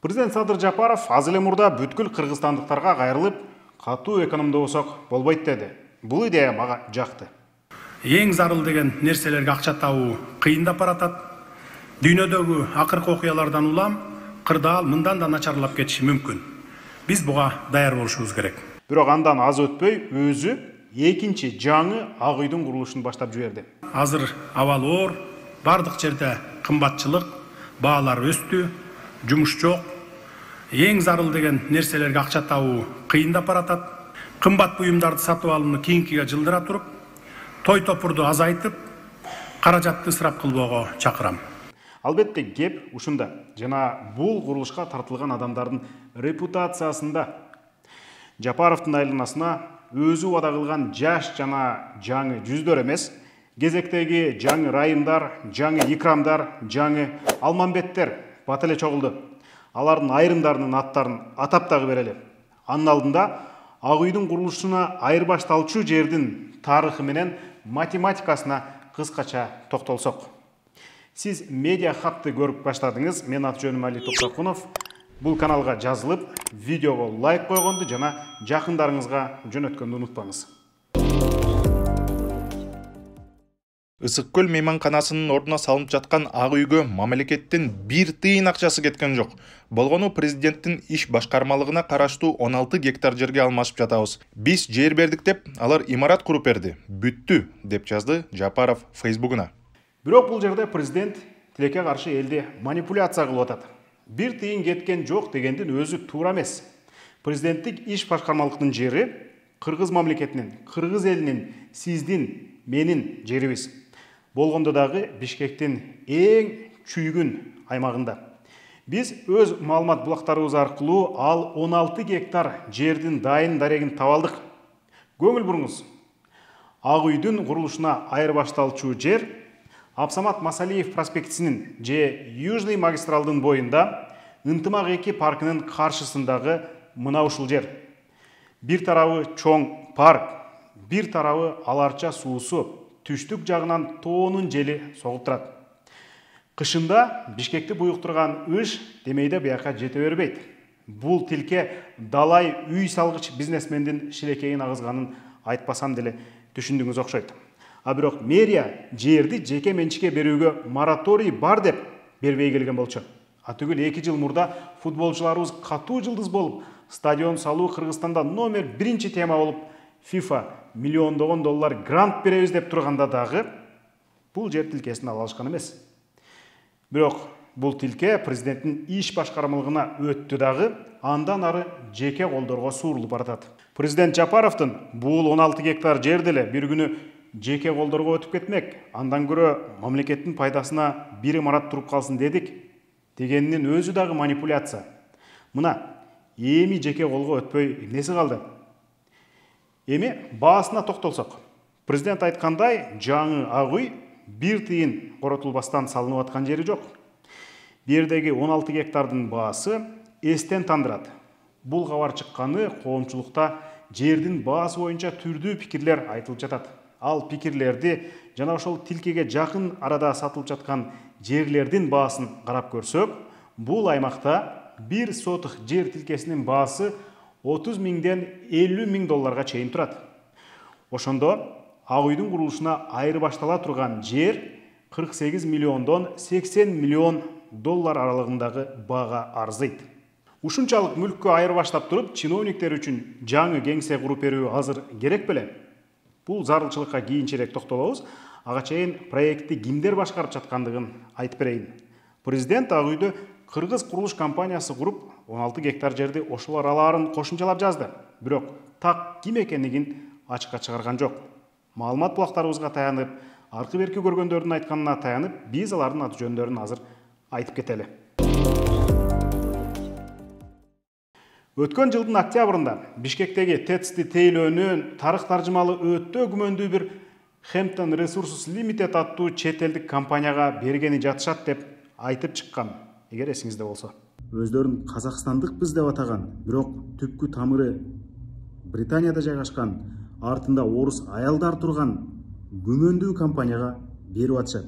Президент Садыр Жапаров аз эле мурда бүткүл кыргызстандыктарга кайрылып, катуу экономдобосок болбойт деди. Бул идея мага жакты. Эң зарыл деген нерселерге акча табуу кыйындап баратат. Дүйнөдөгү акыркы окуялардан улам кырдаал мындан да начарлап кетиши мүмкүн. Биз буга даяр болушубуз керек. Бирок андан аз өтпөй өзү экинчи жаңы Ак үйдүн курулушун баштап жиберди. Азыр абал оор, бардык жерде кымбатчылык, баалар өстү, жумуш жок. Эң зарыл деген нерселерге акча табуу кыйындап баратат. Кымбат буюмдарды сатып алууну кийинкиге жылдыра туруп, той топурду азайтып, каражатты ысырап кылбоого чакырам. Албетте кеп ушунда жана бул курулушка тартылган адамдардын репутациясында. Жапаровдун айланасына өзү убада кылган жаш жана жаңы жүздөр эмес, кезектеги жаңы Райымдар, жаңы Икрамдар, жаңы Алмамбеттер бат эле чогулду. Алардын айрымдарынын аттарын атап дагы берели. Анын алдында Ак үйдүн курулушуна айырбашталчу жердин тарыхы менен математикасына кыскача токтолсок. Сиз медиа хабты көрүп баштадыңыз. Мен аты жөнүм Али Токтокунов. Бул каналга жазылып, видеого лайк койгонду жана жакындарыңызга жөнөткөндү унутпаңыз. Ысык көл мейманканасынын ордуна салынып жаткан Ак үйгө мамлекеттин 1 тыйын акчасы кеткен жок. Болгону президенттин иш башкармалыгына караштуу 16 гектар жерге алмашып жатабыз. Биз жер бердик деп, алар имарат куруп берди. Бүттү, деп жазды Жапаров Фейсбугуна. Бирок бул жерде президент тилекке каршы элди манипуляция кылып атат. 1 тыйын кеткен жок дегендин өзү туура эмес. Президенттик иш башкармалыктын жери кыргыз мамлекетинин, кыргыз элинин, сиздин, менин жерибиз. Болгондо дагы Бишкектин эң чүйгүн аймагында. Биз өз маалымат булактарыбыз аркылуу ал 16 гектар жердин дайын дарегин таба алдык. Көңүл буруңуз. Ак үйдүн курулушуна айырбашталчу жер Абсамат Масалиев проспектисинин же Южный магистралдын боюнда Ынтымак 2 паркынын каршысындагы мына ушул жер. Бир тарабы чоң парк, бир тарабы аларча суусу, түштүк жагынан тоонун жели согуп турат. Кышында Бишкекти буюктурган ыш демейде бияка жете бербейт. Бул тилке далай үй салгыч бизнесмендин шилекейин агызганын айтпасам деле түшүндүңүз окшойт. А бирок мэрия жерди жеке менчикке берүүгө мораторий бар деп бербей келген болчу. А түгүл 2 жыл мурда футболчуларыбыз катуу жылдыз болуп, стадион салуу Кыргызстанда номер 1 тема болуп, FIFA миллиондогон доллар грант беребиз деп турганда дагы бул жер тилкесин ала алышкан эмес. Бирок бул тилке президенттин иш башкармалыгына өттү дагы, андан ары жеке колдорго суурулуп баратат. Президент Жапаровдун бул 16 гектар жер деле бир күнү жеке колдорго өтүп кетмек. Андан көрө мамлекеттин пайдасына бир имарат туруп калсын дедик дегенинин өзү дагы манипуляция. Мына эми жеке колго өтпөй эмнеси калды? Эми баасына токтолсок. Президент айткандай, жаңы Ак үй 1 тыйын коротулбастан салынып аткан жери жок. Бердеги 16 гектардын баасы эстен тандырат. Бул кабар чыкканы коомчулукта жердин баасы боюнча түрдүү пикирлер айтылып жатат. Ал пикирлерди жана ошол тилкеге жакын арада сатылып жаткан жерлердин баасын карап көрсөк, бул аймакта 1 сотых жер тилкесинин баасы 30 миңден 50 миң долларга чейин турат. Ошондо Ак үйдүн курулушуна айырбаштала турган жер 48 миллиондон 80 миллион доллар аралыгындагы баага арзыйт. Ушунчалык мүлккө айырбаштап туруп, чиновниктер үчүн жаңы кеңсе куруп берүү азыр керек беле? Бул зарылчылыкка кийинчерээк токтолобуз. Ага чейин проектти кимдер башкарып жаткандыгын айтып берейин. Президент Ак үйдө кыргыз курулуш компаниясы куруп 16 гектар жерди ошолор алаарын кошумчалап жазды. Бирок так ким экендигин ачыкка чыгарган жок. Маалымат булактарыбызга таянып, аркы берки көргөндөрдүн айтканына таянып, биз алардын аты жөндөрүн азыр айтып кетели. Өткөн жылдын октябрында Бишкектеги ТЭЦти тейлөөнүн тарых таржымалы өтө күмөндүү бир Hampton Resources Limited аттуу чет элдик компанияга бергени жатышат деп айтып чыккан, эгер эсиңизде болсо. Өздөрүн казакстандыкпыз деп атаган, бирок түпкү тамыры Британияда жайгашкан, артында орус аялдар турган күмөндүү компанияга берип атышат.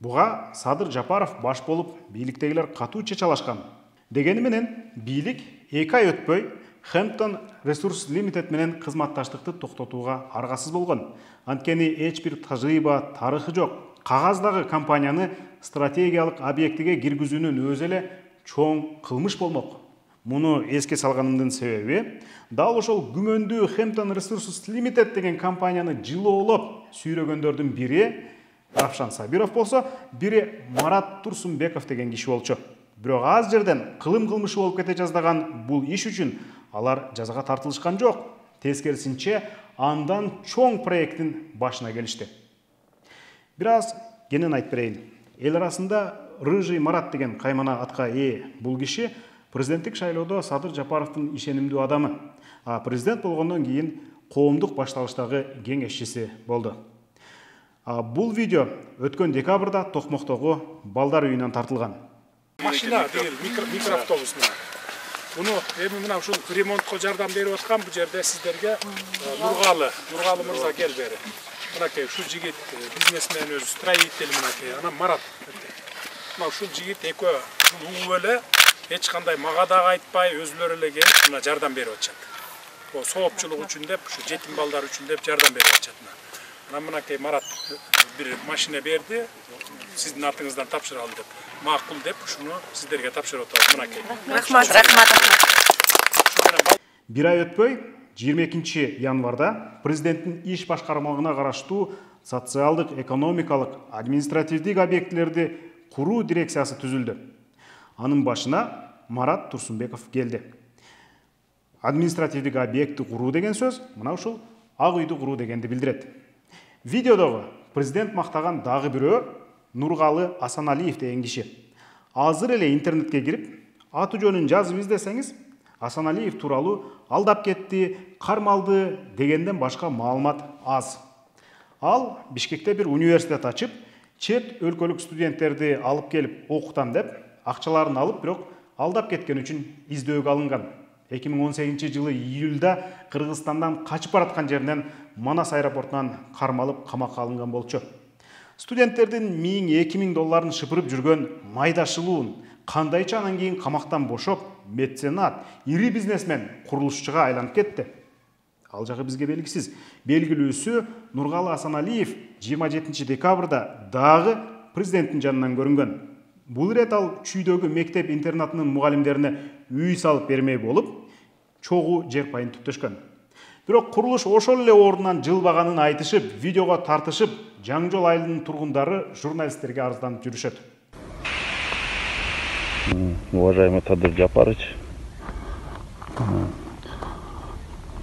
Буга Садыр Жапаров баш болуп, бийликтегилер катуу чечалашкан. Дегени менен бийлик 2 ай өтпөй Hampton Resources Limited менен кызматташтыкты токтотууга аргасыз болгон. Анткени эч бир тажрыйба, тарыхы жок. Кагаздагы компанияны стратегиялык объектиге киргизүүнүн өзү эле чоң кылмыш болмок. Муну эске салганымдын себеби дал ошол күмөндүү Hampton Resources Limited деген компанияны жылоолоп сүйрөгөндөрдүн бири Равшан Сабиров болсо, бири Марат Турсунбеков деген киши болчу. Бирок аз жерден кылым кылмышы болуп кете жаздаган бул иш үчүн алар жазага тартылышкан жок. Тескерисинче, андан чоң проекттин башына келишти. Бир аз кенен айтып берейин. Эл арасында Рыжий Марат деген каймана атка ээ бул киши президенттик шайлоодо Садыр Жапаровдун ишенимдүү адамы, а президент болгондон кийин коомдук башталыштагы кеңешчиси болду. Бул видео өткөн декабрда Токмоктогу балдар үйүнөн тартылган. Машина деген микроавтобус менен. Буну эми мына ушул ремонтко жардам берип аткан бу жерде сиздерге Нургалы мырза кел бери. Мынакей ушул жигит бизнесмен өзү строитель мынакей, анан Марат. Мына ушул жигит экөө угуп эле эч кандай мага дагы айтпай өзүлөрү эле келип мына жардам берип атышат. Бул соопчулук үчүн деп, ушу жетим балдар үчүн деп жардам берип атышат. Анан мынакей Марат бир машина берди, сиздин атыңыздан тапшыралы деп. Макул деп, ушуну сиздерге тапшырып атабыз. Мынакей. Рахмат. Бир ай өтпөй, 22 январда президенттин иш башкармалыгына караштуу социалдык, экономикалык, административдик объектилерди куруу дирекциясы түзүлдү. Анын башына Марат Турсунбеков келди. Административдик объекти куруу деген сөз мына ушул Ак үйдү куруу дегенди билдирет. Видеодогу президент мактаган дагы бирөө Нургалы Асаналиев деген киши. Азыр эле интернетке кирип, аты жөнүн жазып издесеңиз, Асаналиев тууралуу алдап кетти, кармалды дегенден башка маалымат аз. Ал Бишкекте бир университет ачып, чет өлкөлүк студенттерди алып келип окутам деп, акчаларын алып, бирок алдап кеткен үчүн издөөгө алынган. 2018-жылы июлда Кыргызстандан качып бараткан жеринен Манас аэропортунан кармалып камакка алынган болчу. Студенттердин $1000-2000 шыпырып жүргөн майдашылуун кандайча анан кийин камактан бошоп, меценат, ири бизнесмен, курулушчуга айланып кетти. Ал жагы бизге белгисиз. Белгилүүсү Нургалы Асаналиев 27 декабрда дагы президенттин жанынан көрүнгөн. Бул ирет ал чүйдөгү мектеп интернатынын мугалимдерине үй салып бермей болуп, чогуу жер пайын түптөшкөн. Бирок курулуш ошол эле ордунан жылбаганын айтышып, видеого тартышып, Жаңжол айылынын тургундары журналисттерге арызданып жүрүшөт. Уважаемый Садыр Жапарович,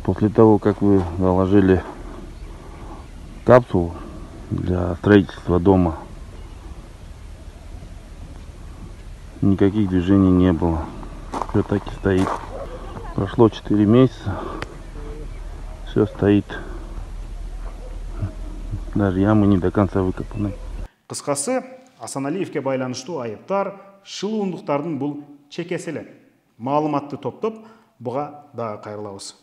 после того, как вы заложили капсулу для строительства дома, никаких движений не было. Все так и стоит. Прошло 4 месяца. Все стоит. Даже ямы не до конца выкопаны. Кыскасы, Асаналиевке байланыштуу айыптар, шылуундуктардын бул чекеси эле. Маалыматты топтоп, буга дагы кайрылабыз.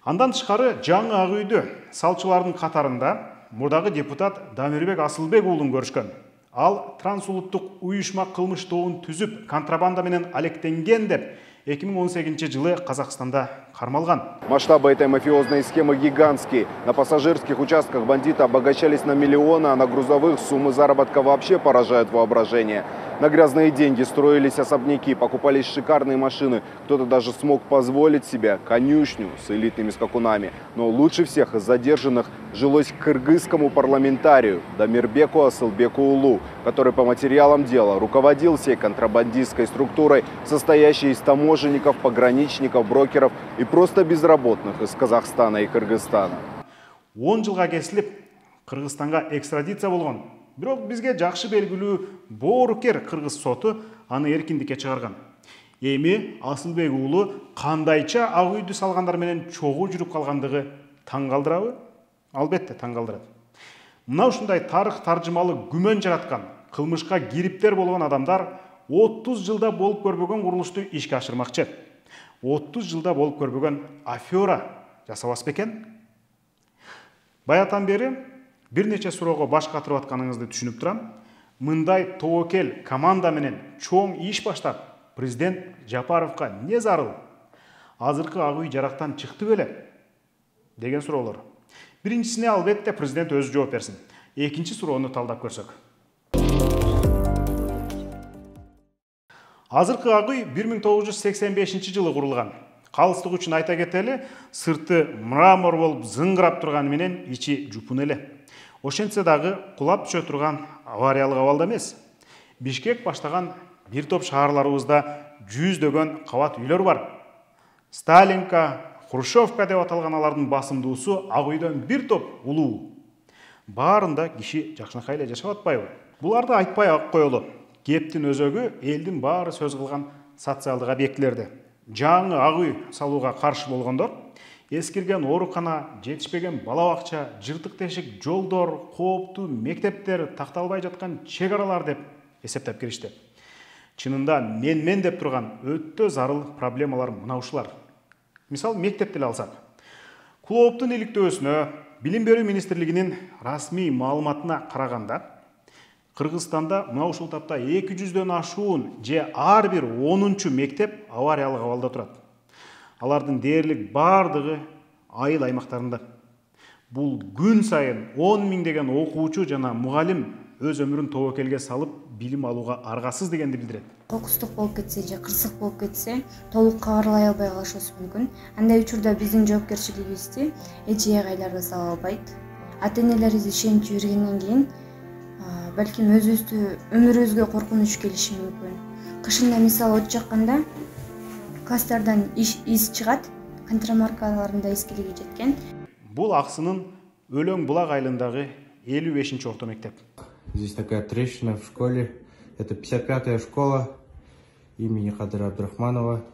Андан тышкары жаңы Ак үйдү салчылардын катарында мурдагы депутат Дамирбек Асылбек уулун көрүшкөн. Ал трансулуттук уюшма кылмыш тобун түзүп, контрабанда менен алектенген деп 2018-жылы Казахстанда кармалган. Масштабы этой мафиозной схемы гигантские. На пассажирских участках бандиты обогащались на миллионы, а на грузовых суммы заработка вообще поражают воображение. На грязные деньги строились особняки, покупались шикарные машины. Кто-то даже смог позволить себе конюшню с элитными скакунами. Но лучше всех из задержанных жилось кыргызскому парламентарию Дамирбеку Асылбеку Уулу, который по материалам дела руководил всей контрабандистской структурой, состоящей из таможенников, пограничников, брокеров и просто безработных из Казахстана и Кыргызстана. 10 жылга кесилип, Кыргызстанга экстрадиция болгон. Бирок бизге жакшы белгилүү боорукер кыргыз соту аны эркиндикке чыгарган. Эми Асылбек уулу кандайча Ак үйдү салгандар менен чогуу жүрүп калгандыгы таң калтырабы? Албетте таң калтырат. Мына ушундай тарых таржымалы күмөн жараткан, кылмышка кириптер болгон адамдар 30 жылда болуп көрбөгөн курулушту ишке ашырмакчы. 30 жылда болуп көрбөгөн афера жасабас бекен? Баятан бери бир нече суроого баш катырып атканыңызды түшүнүп турам. Мындай тобокел команда менен чоң иш баштап, президент Жапаровка не зарыл? Азыркы ак үй жарактан чыкты беле? Деген суроолор. Биринчисине албетте президент өзү жооп берсин. Экинчи суроону талдап көрсөк. Азыркы ак үй 1985 жылы курулган. Калыстык үчүн айта кетели, сырты мрамор болуп зыңгырап турганы менен ичи жупун эле. Ошентсе дагы кулап түшө турган авариялык абалда эмес. Бишкек баштаган бир топ шаарларыбызда жүздөгөн кабат үйлөр бар. Сталинка, Хрущевка деп аталган алардын басымдуусу ак үйдөн бир топ улуу. Баарында киши жакшынакай эле жашап атпайбы? Буларды айтпай ак коелу. Кептин өзөгү элдин баары сөз кылган социалдык объектилерде. Жаңы ак үй салууга каршы болгондор эскирген оорукана, жетишпеген бала бакча, жыртык тешик жолдор, кооптуу мектептер, такталбай жаткан чек аралар деп эсептеп киришти. Чынында мен деп турган өтө зарыл проблемалар мына ушулар. Мисал, мектепти алсак. Клооптун иликтөөсүнө Билим берүү министрлигинин расмий маалыматына караганда, Кыргызстанда мына ушул тапта 200дөн ашуун же ар бир 10-чу мектеп авариялык абалда турат. Алардын дээрлик бардыгы айыл аймактарында. Бул күн сайын 10 000 деген окуучу жана мугалим өз өмүрүн тобокелге салып билим алууга аргасыз дегенди билдирет. Кокустук болуп кетсе же кырсык болуп кетсе, толук кабарлай албай калышыбыз мүмкүн. Андай учурда биздин жоопкерчилигибизди эже агайлар сала албайт. Ата-энелерибиз ишенип жибергенден кийин балким өзүбүздү өмүрүбүзгө коркунуч келиши мүмкүн. Кышында мисалы от жакканда класстардан из чыгат, контрамаркаларында эскилиги жеткен. Бул Аксынын Өлөң булак айылындагы 55-чи орто мектеп. Здесь такая трещина в школе. Это 55-я школа имени Кадыра Абдрахманова.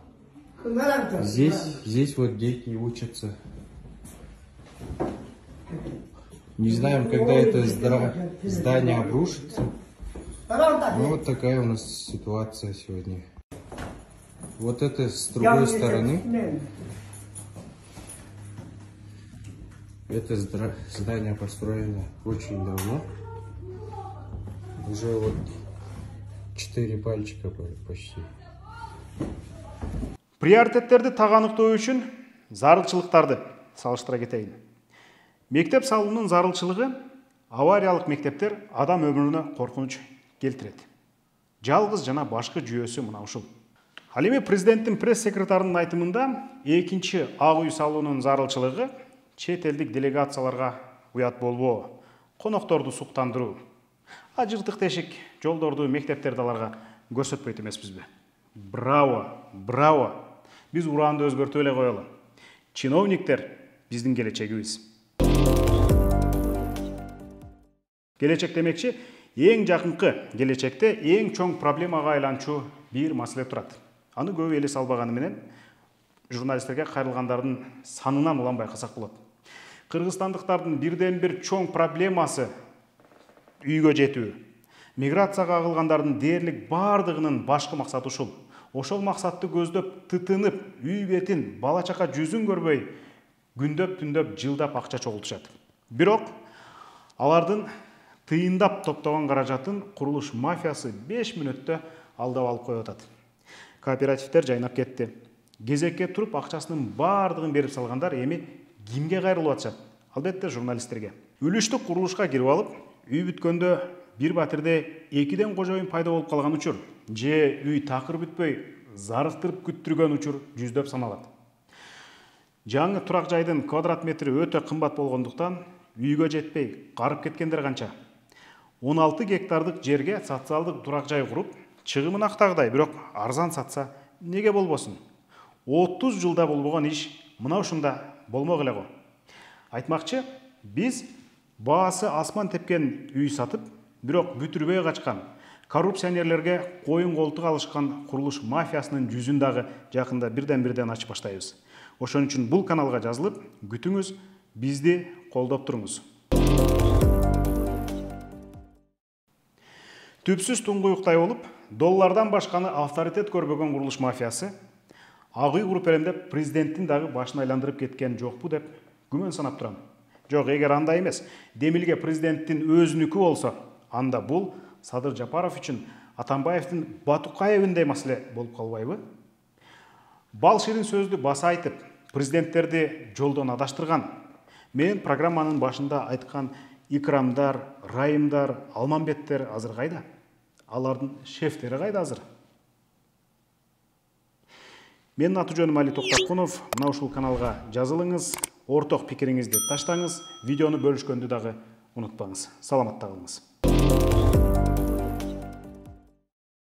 Здесь вот дети учатся. Не знаем, когда это здание обрушится. Но вот такая у нас ситуация сегодня. Вот это с другой стороны. Это здание построено очень давно. Уже вот 4 пальчика почти. Приоритеттерди таганыктоо үчүн зарылчылыктарды салыштыра кетейин. Мектеп салуунун зарылчылыгы авариялык мектептер адам өмүрүнө коркунуч келтирет. Жалгыз жана башкы жүйөсү мына ушул. Ал эми президенттин пресс-секретарынын айтымында экинчи ак үй салуунун зарылчылыгы чет элдик делегацияларга уят болбоо, конокторду суктандыруу, жыртык тешик жолдорду, мектептерди аларга көрсөтпөйт эмеспизби? Браво! Биз ураанды өзгөртүп эле коелу. Чиновниктер биздин келечегибиз. Келечек демекчи, эң жакынкы келечекте эң чоң проблемага айланчу бир маселе турат. Аны көп эле салбаганы менен журналисттерге кайрылгандардын санынан улам байкасак болот. Кыргызстандыктардын бирден бир чоң проблемасы үйгө жетүү. Миграцияга агылгандардын дээрлик бардыгынын башкы максаты ушул. Ошол максатты көздөп, тытынып, үй бетин, бала чака жүзүн көрбөй, күндөп, түндөп, жылдап акча чогултушат. Бирок алардын тыйындап топтогон каражатын курулуш мафиясы 5 мүнөттө алдап алып коюп атат. Кооперативдер жайнап кетти. Кезекке туруп акчасынын бардыгын берип салгандар эми кимге кайрылып атышат? Албетте журналисттерге. Үлүштүк курулушка кирип алып, үй бүткөндө бир батирде 2ден кожоюн пайда болуп калган учур, же үй такыр бүтпөй зарыктырып күттүргөн учур жүздөп саналат. Жаңы турак жайдын квадрат метри өтө кымбат болгондуктан үйгө жетпей карып кеткендер канча. 16 гектардык жерге социалдык турак жай куруп, чыгымын актагыдай, бирок арзан сатса неге болбосун? 30 жылда болбогон иш мына ушунда болмок эле го. Айтмакчы, биз баасы асман тепкен үй сатып, бирок бүтүрбөй качкан, коррупционерлерге коюн колтук алышкан курулуш мафиясынын жүзүн дагы жакында бирден ачып баштайбыз. Ошон үчүн бул каналга жазылып, күтүңүз, бизди колдоп туруңуз. Түпсүз туңгуюктай болуп, доллардан башканы авторитет көрбөгөн курулуш мафиясы ак үй куруп берем деп президенттин дагы башын айландырып кеткен жокпу деп күмөн санап турам. Жок, эгер андай эмес, Демилге президенттин өзүнүкү болсо, анда бул Садыр Жапаров үчүн Атамбаевдин Батукаевинде маселе болуп калбайбы? Бал ширин сөздү баса айтып, президенттерди жолдон адаштырган. Мен программанын башында айткан Икрамдар, Райымдар, Алмамбеттер азыр кайда? Алардын шефтери кайда азыр? Менин аты жөнүм Али Токтокунов. Мына ушул каналга жазылыңыз, орток пикириңизди таштаңыз, видеону бөлүшкөндү дагы унутпаңыз. Саламатта калыңыз.